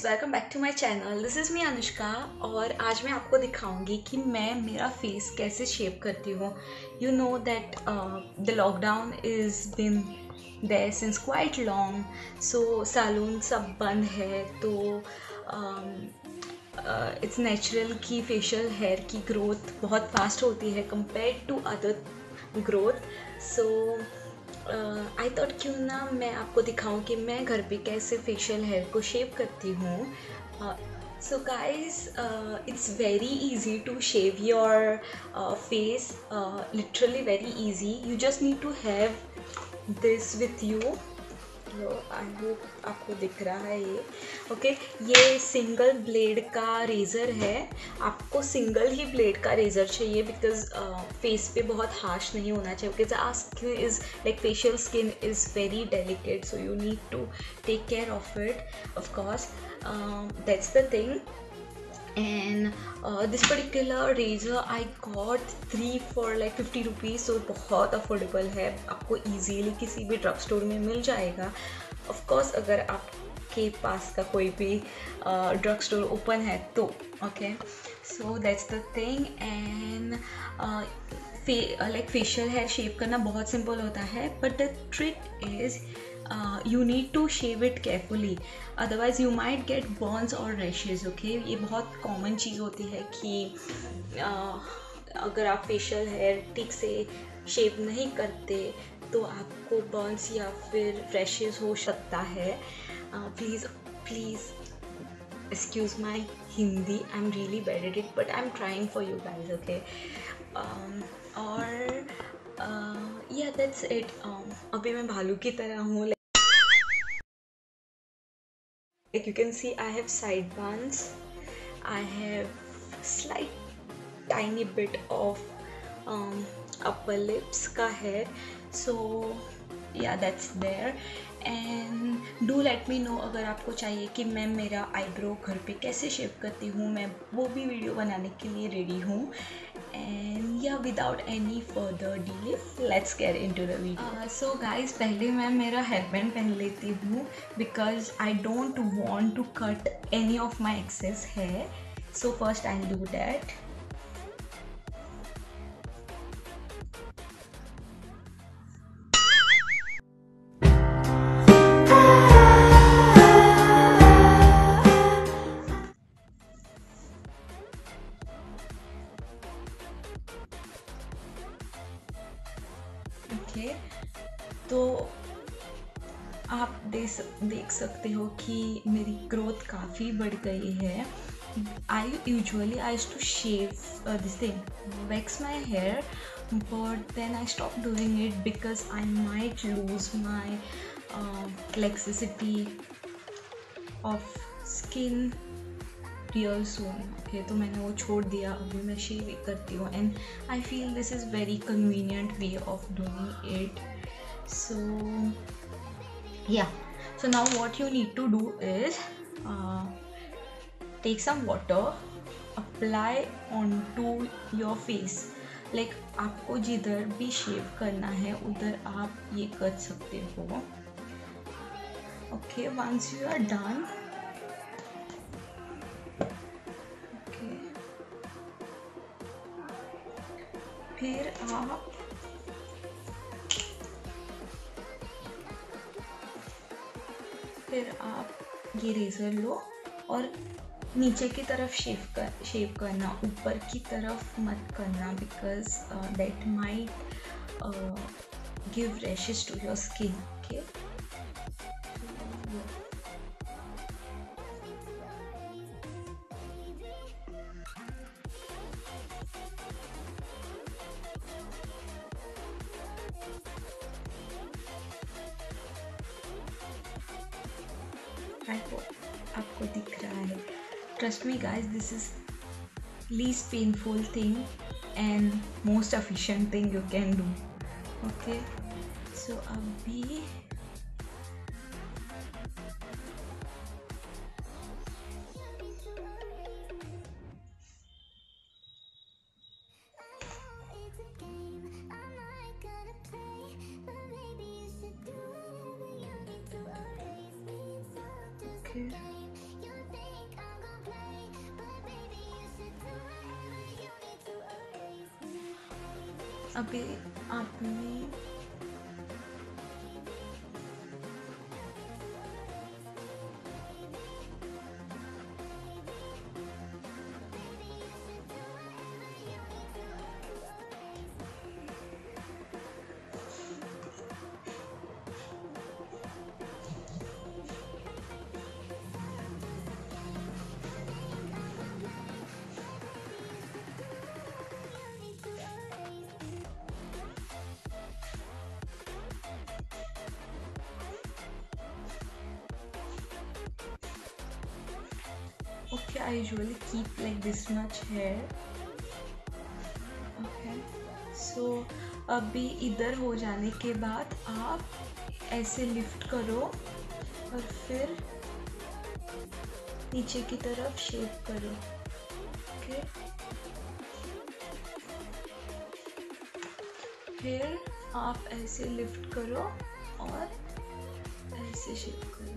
Welcome back to my channel. This is me Anushka और आज मैं आपको दिखाऊंगी कि मैं मेरा फेस कैसे शेप करती हूँ। You know that the lockdown is bin there since quite long, so salon सब बंद है, तो इट्स नेचुरल कि फेशियल हेयर की ग्रोथ बहुत फास्ट होती है compare to other growth. So I thought क्यों ना मैं आपको दिखाऊं कि मैं घर पे कैसे फेशियल हेयर को शेप करती हूँ। So guys, it's very easy to shave your face, literally very easy. You just need to have this with you. I hope आपको दिख रहा है ये। ओके, ये सिंगल ब्लेड का रेज़र है। आपको सिंगल ही ब्लेड का रेज़र चाहिए बिकॉज फेस पे बहुत हार्श नहीं होना चाहिए, because our skin is like facial skin is very delicate, so you need to take care of it, of course. That's the thing. And this particular razor I got 3 for like 50 rupees, so बहुत affordable है, आपको easily किसी भी drug store में मिल जाएगा. Of course अगर आपके पास का कोई भी ड्रग स्टोर ओपन है तो. Okay, so that's the thing. And like facial hair shape करना बहुत सिंपल होता है, but the trick is you need to shave it carefully, otherwise you might get burns or rashes. Okay, ये बहुत common चीज़ होती है कि अगर आप फेशियल हेयर ठीक से शेव नहीं करते तो आपको बर्न्स या फिर रैशेस हो सकता है. Please please excuse my Hindi, I'm really bad at it, but I'm trying for you guys. Okay, और yeah, that's it. अभी मैं भालू की तरह हूँ. Like you can see, I have sideburns, I have slight tiny bit of upper lips का hair. So yeah, that's there. And do let me know अगर आपको चाहिए कि मैं मेरा आईब्रो घर पे कैसे शेप करती हूँ, मैं वो भी वीडियो बनाने के लिए रेडी हूँ. And yeah, without any further delay, let's get into the video. So guys, पहले मैं मेरा हेयर बैंड पहन लेती हूँ because I don't want to cut any of my excess hair. So first I'll do that. Okay, तो आप देख सकते हो कि मेरी ग्रोथ काफ़ी बढ़ गई है. I usually to shave this thing, wax my hair, but then I stop doing it because I might lose my flexicity of skin real soon. Okay, तो मैंने वो छोड़ दिया, अभी मैं शेव करती हूँ. And I feel this is very convenient way of doing it. So yeah, so now what you need to do is take some water, apply onto your face. like आपको जिधर भी शेव करना है उधर आप ये कर सकते हो. okay, once you are done, okay, फिर आप ये रेज़र लो और नीचे की तरफ शेव करना, ऊपर की तरफ मत करना, because that might give rashes to your skin. Okay, I hope आपको दिख रहा है. Trust me guys, this is least painful thing and most efficient thing you can do. Okay, so अभी okay. अभी आपने okay, I usually keep like this much hair. Okay, so अभी इधर हो जाने के बाद आप ऐसे लिफ्ट करो और फिर नीचे की तरफ शेप करो. ओके, फिर आप ऐसे लिफ्ट करो और ऐसे शेप करो.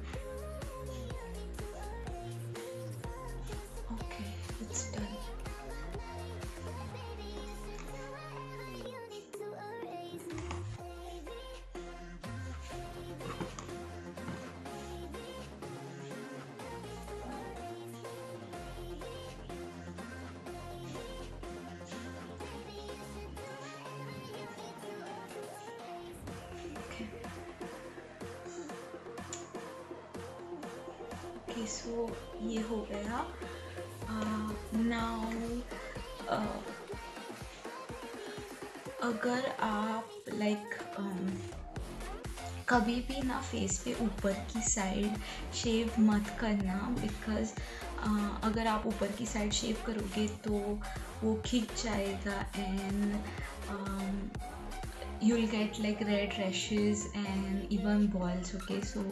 Okay, it's done. ओके, सो ये हो गया. नाउ अगर आप लाइक कभी भी ना फेस पे ऊपर की साइड शेव मत करना, बिकॉज अगर आप ऊपर की साइड शेव करोगे तो वो खिंच जाएगा and you'll get like red rashes and even boils. Okay, so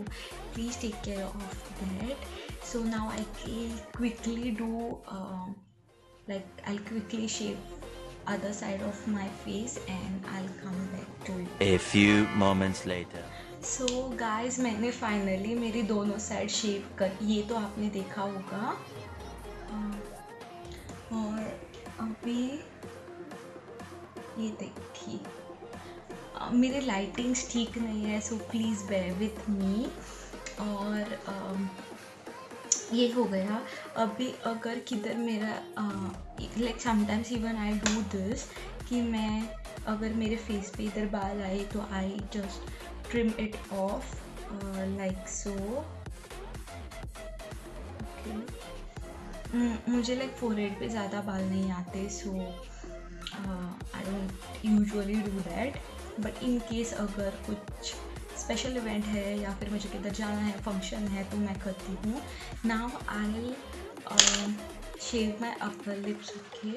please take care of that. So now I'll quickly do I'll quickly shave other side of my face and I'll come back to you. A few moments later. So guys, मैंने finally मेरी दोनों side शेव कर, ये तो आपने देखा होगा. और अभी ये देखिए, मेरे लाइटिंग्स ठीक नहीं है, so please bear with me. और ये हो गया. अभी अगर किधर मेरा like sometimes even I do this कि मैं अगर मेरे फेस पे इधर बाल आए तो I just trim it off like so. Okay, मुझे लाइक फोरहेड पे ज़्यादा बाल नहीं आते, so I don't usually do that. But in case अगर कुछ स्पेशल इवेंट है या फिर मुझे किधर जाना है, फंक्शन है, तो मैं करती हूँ. Now I shave my upper lips. Okay,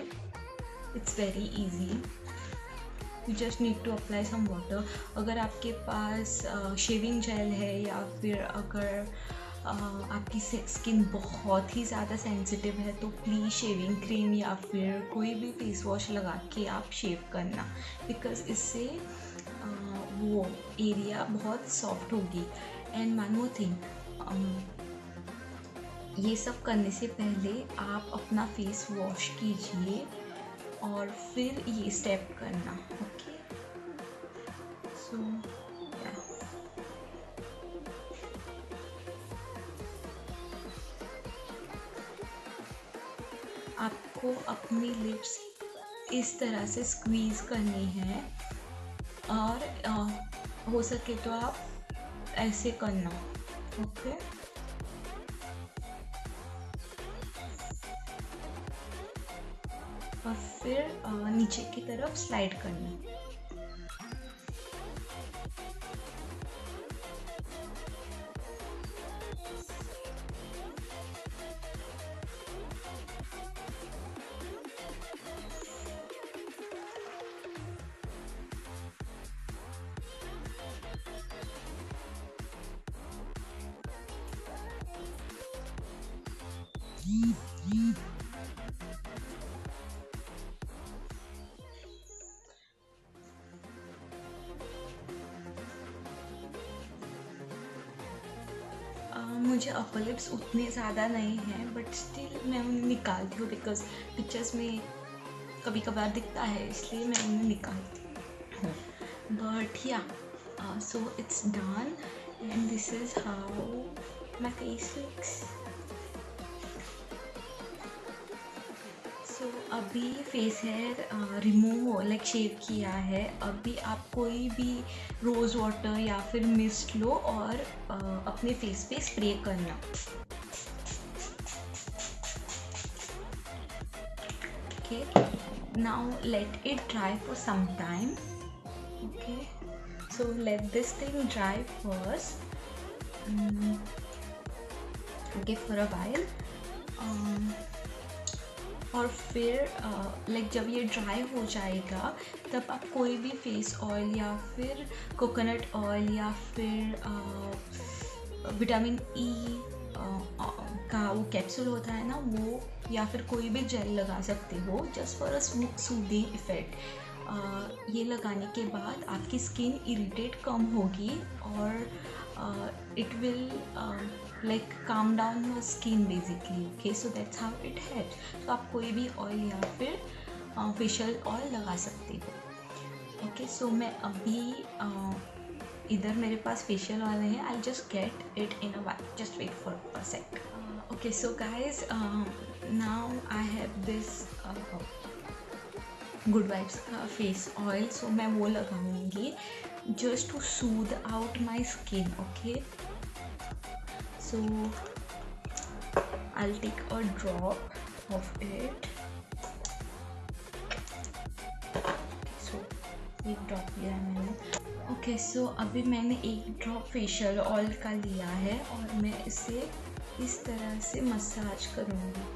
it's very easy. You just need to apply some water. अगर आपके पास शेविंग जेल है या फिर अगर आपकी स्किन बहुत ही ज़्यादा सेंसिटिव है तो प्लीज़ शेविंग क्रीम या फिर कोई भी फेस वॉश लगा के आप शेव करना, बिकॉज इससे वो एरिया बहुत सॉफ्ट होगी. एंड वन मोर थिंग, ये सब करने से पहले आप अपना फेस वॉश कीजिए और फिर ये स्टेप करना. ओके, सो आपको अपनी लिप्स इस तरह से स्क्वीज़ करनी है और हो सके तो आप ऐसे करना. ओके, और फिर नीचे की तरफ स्लाइड करना. मुझे अपर लिप्स उतने ज़्यादा नहीं हैं, बट स्टिल मैं उन्हें निकालती हूँ बिकॉज पिक्चर्स में कभी कभार दिखता है, इसलिए मैं उन्हें निकालती हूँ. but yeah, so it's done, and this is how my face looks. So अभी फेस हेयर रिमूव लाइक शेव किया है. अभी आप कोई भी रोज़ वाटर या फिर मिस्ट लो और अपने फेस पे स्प्रे करना. Okay, now let it dry for some time. Okay, so let this thing dry first. Okay, for a while. और फिर लाइक जब ये ड्राई हो जाएगा तब आप कोई भी फेस ऑयल या फिर कोकोनट ऑयल या फिर विटामिन ई का वो कैप्सूल होता है ना, वो या फिर कोई भी जेल लगा सकते हो just for a soothing effect. ये लगाने के बाद आपकी स्किन इरिटेट कम होगी और it will like calm down your skin basically. Okay, so that's how it helps. तो आप कोई भी ऑयल या फिर फेशियल ऑयल लगा सकते हो. ओके, सो मैं अभी इधर मेरे पास फेशियल ऑयल है. I just get it in a while, just wait for a sec. Okay, so guys now I have this good vibes का फेस ऑयल. सो मैं वो लगाऊंगी just to soothe out my skin. Okay, so I'll take a drop of it. So एक drop लिया है मैंने. Okay, so अभी मैंने एक ड्रॉप फेशियल ऑयल का लिया है और मैं इसे इस तरह से मसाज करूँगी.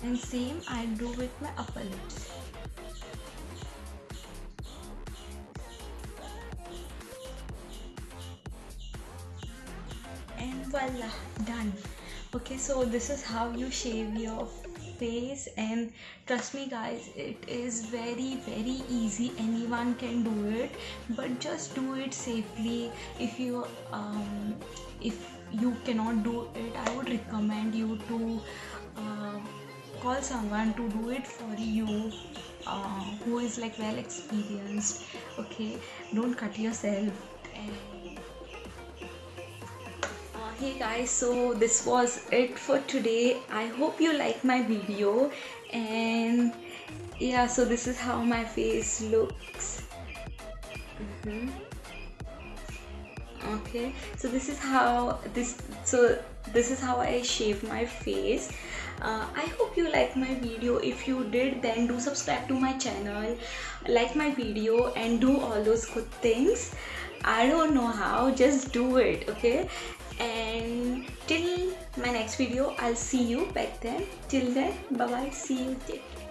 And same I do with my upper lips. And voila, done. Okay, so this is how you shave your face, and trust me guys, it is very easy. Anyone can do it, but just do it safely. If you cannot do it, I would recommend you to call someone to do it for you, who is like well experienced. Okay, don't cut yourself. And hey guys, so this was it for today. I hope you like my video, and yeah, so this is how my face looks. Okay, so this is how I shave my face. I hope you like my video. If you did, then do subscribe to my channel, like my video, and do all those good things. I don't know how, just do it. Okay, and till my next video, I'll see you back then. Till then, bye bye, see you, take care.